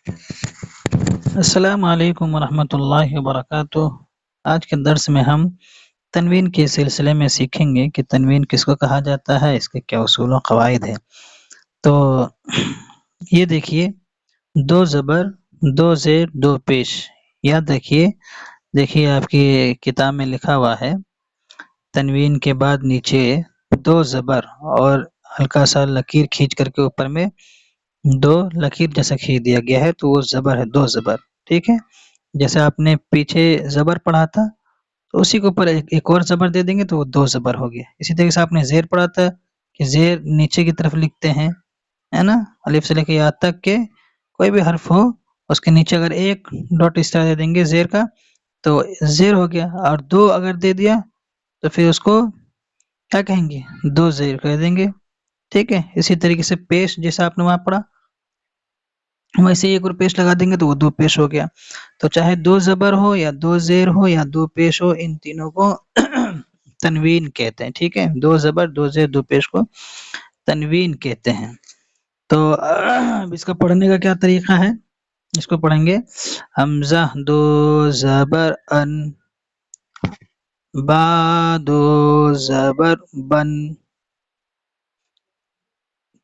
अस्सलाम वालेकुम वरहमतुल्लाहि वबरकातुह। आज के दर्स में हम तनवीन के सिलसिले में सीखेंगे कि तनवीन किसको कहा जाता है, इसके क्या उसूल व कवायद है। तो ये देखिए, दो ज़बर, दो ज़ेर, दो पेश। याद रखिए, देखिए आपकी किताब में लिखा हुआ है, तनवीन के बाद नीचे दो ज़बर और हल्का सा लकीर खींच करके ऊपर में दो लकीर जैसा खींच दिया गया है, तो वो ज़बर है, दो ज़बर। ठीक है? जैसे आपने पीछे ज़बर पढ़ा था, तो उसी के ऊपर एक और ज़बर दे देंगे तो वो दो ज़बर हो गया। इसी तरीके से आपने ज़ेर पढ़ा था कि ज़ेर नीचे की तरफ लिखते हैं, है ना? अलिफ से लेके या तक के कोई भी हर्फ हो, उसके नीचे अगर एक डॉट इस तरह दे देंगे ज़ेर का, तो ज़ेर हो गया। और दो अगर दे दिया तो फिर उसको क्या कहेंगे? दो ज़ेर कह देंगे। ठीक है? इसी तरीके से पेश जैसा आपने वहाँ पढ़ा, वैसे ही एक और पेश लगा देंगे तो वो दो पेश हो गया। तो चाहे दो ज़बर हो या दो ज़ेर हो या दो पेश हो, इन तीनों को तनवीन कहते हैं। ठीक है? दो ज़बर, दो ज़ेर, दो पेश को तनवीन कहते हैं। तो अब इसका पढ़ने का क्या तरीका है? इसको पढ़ेंगे हमज़ा दो ज़बर अन, बा दो ज़बर बन,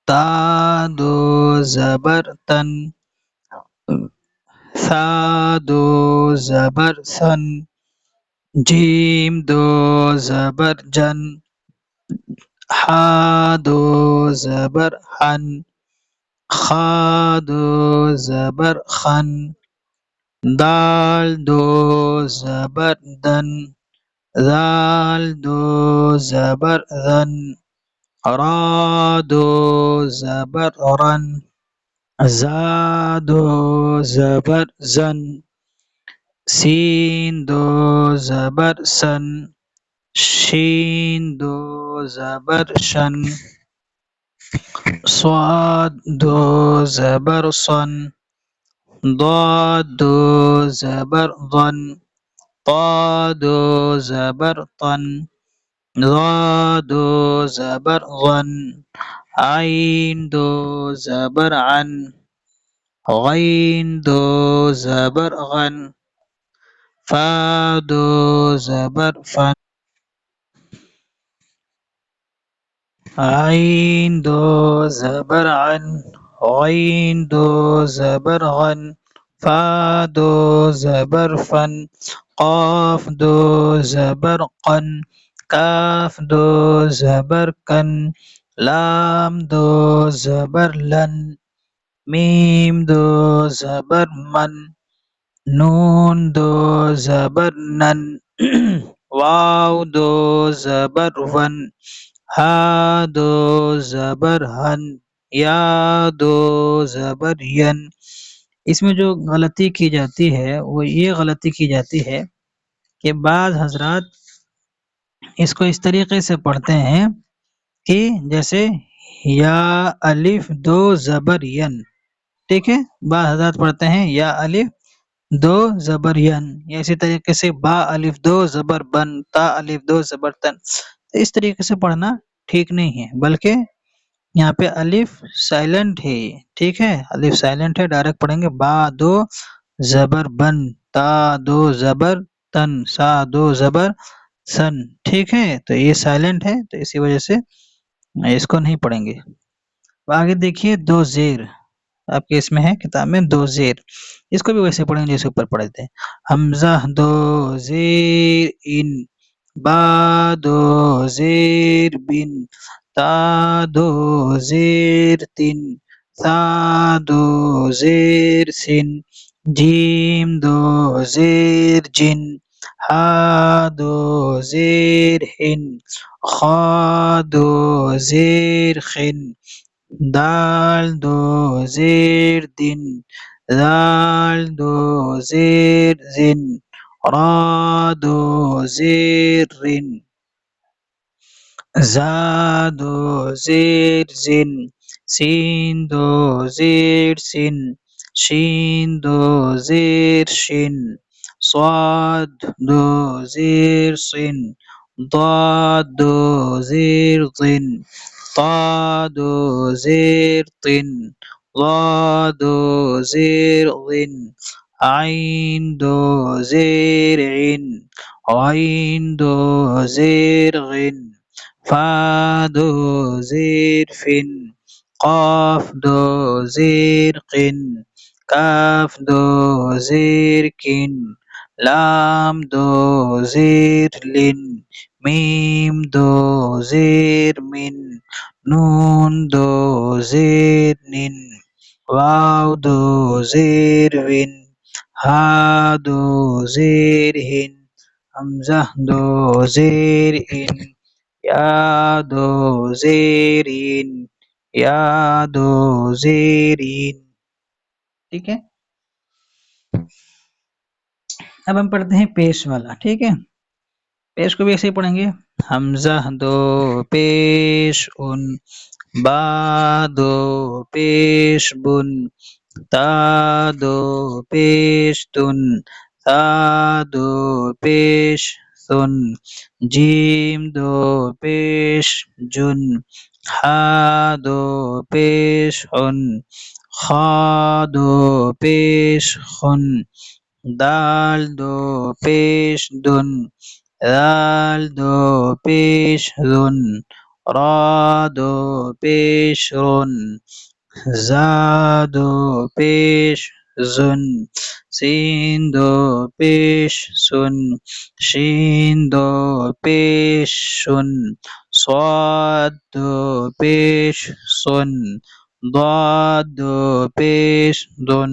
ता दो ज़बर तन, सा दो ज़बर सन, जीम दो ज़बर जन, हा दो ज़बर हन, खा दो ज़बर खन, दाल दो ज़बर दन, ज़ाल दो ज़बर ज़न, रा दो ज़बर रन, ज़ा दो ज़बर ज़न, सीन दो ज़बर सन, शीन दो ज़बर शन, स्वाद दो ज़बर सन, ضاد दो ज़बर ظन, ता दो ज़बर तन, ज़ा दो ज़बर ज़न, आइन दो ज़बर अन, गैन दो ज़बर गन, फा दो ज़बर फन, आइन दो ज़बर अन, गैन दो ज़बर गन, फा दो ज़बर फन, क़ाफ दो ज़बर क़न, काफ दो ज़बर कन, लाम दो ज़बर लन, मीम दो ज़बर मन, नून दो ज़बर नन, वाव दो ज़बर वन, हा दो ज़बर हन, या दो ज़बर यन। इसमें जो गलती की जाती है वो ये गलती की जाती है कि बाज़ हज़रात इसको इस तरीके से पढ़ते हैं कि जैसे या अलिफ दो ज़बर यन। ठीक है? बाज़ हज़रात पढ़ते हैं या अलिफ दो ज़बर यन, या इसी तरीके से बा अलिफ दो ज़बर बन, ता अलिफ दो ज़बर तन। इस तरीके से पढ़ना ठीक नहीं है, बल्कि यहाँ पे अलिफ साइलेंट है ये, ठीक है? अलिफ साइलेंट है, डायरेक्ट पढ़ेंगे बा दो ज़बर बन, ता दो ज़बर तन, सा दो ज़बर सन। ठीक है? तो ये साइलेंट है, तो इसी वजह से इसको नहीं पढ़ेंगे। आगे देखिए दो ज़ेर, आपके इसमें है किताब में दो ज़ेर, इसको भी वैसे पढ़ेंगे जैसे ऊपर पढ़े थे। हमज़ा दो ज़ेर इन, बा दो ज़ेर बिन, ता दो ज़ेर तिन, सा दो ज़ेर सिन, जीम दो ज़ेर जिन, हा दो ज़ेर हिन, खा दो ज़ेर खिन, दाल दो ज़ेर दिन, ज़ाल दो ज़ेर ज़िन, रा दो ज़ेर रिन, ज़ा दो ज़ेर ज़िन, सीन दो ज़ेर सिन, शीन दो ज़ेर शिन, स्वाद दो ज़ेर सिन, ضاد दो ज़ेर ज़िन, ता दो ज़ेर तिन, ضاد زرغ عين زرع عين زرغ فاد زرف قاف زرق كاف زرك لام زرل ميم زرم نون زرن واو زرو ها زرهن همزة زرئن या ज़ेरीन या ज़ेरीन। ठीक है। अब हम पढ़ते हैं पेश वाला। ठीक है, पेश को भी ऐसे ही पढ़ेंगे। हमजा दो पेश उन, बा दो पेश बुन, ता दो पेश तुन, सा दो पेश सुन, जीम दो पेश जुन, हा दो पेश हुन, खा दो पेश खुन, दाल दो पेश दुन, दाल दो पेश दुन, रा दो पेश रुन, जा दो पेश जुन, सीन दो पेश सुन, शीन दो पेश शुन, स्वाद दो पेश सुन, ضاد दो पेश दुन,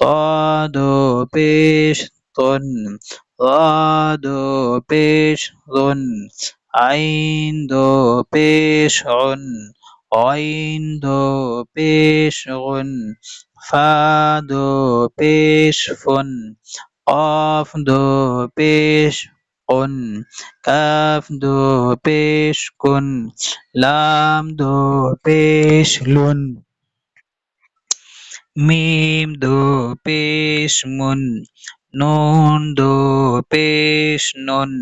ता दो पेश तुन, ज़ा दो पेश दुन, आइन दो पेश उन, आइन दो पेश उन, फा दो पेश फुन, क़ाफ दो पेश कुन, काफ दो पेश कुन, लाम दो पेश लुन, मीम दो पेश मुन, नून दो पेश नुन,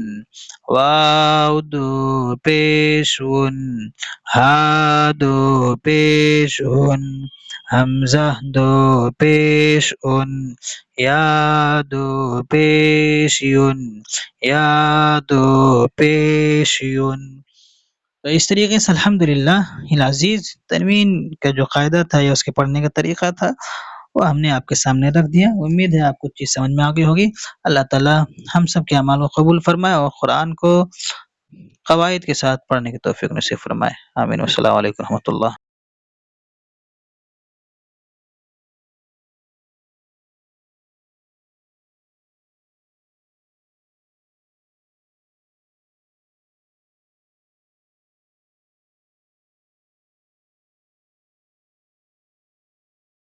वाव दो पेश उन, हा दो पेश उन, हमजा दो पेश उन, या दो पेश युन, या दो पेश युन। तो इस तरीके से अल्हम्दुलिल्लाह हिल अज़ीज़ तनवीन का जो कायदा था या उसके पढ़ने का तरीका था वो हमने आपके सामने रख दिया। उम्मीद है आपको चीज़ समझ में आ गई होगी। अल्लाह ताला हम सब के अमाल को कबूल फरमाए और कुरान को कवायद के साथ पढ़ने की तौफीक नसीब फरमाए। आमीन। अस्सलामु अलैकुम रहमतुल्लाह।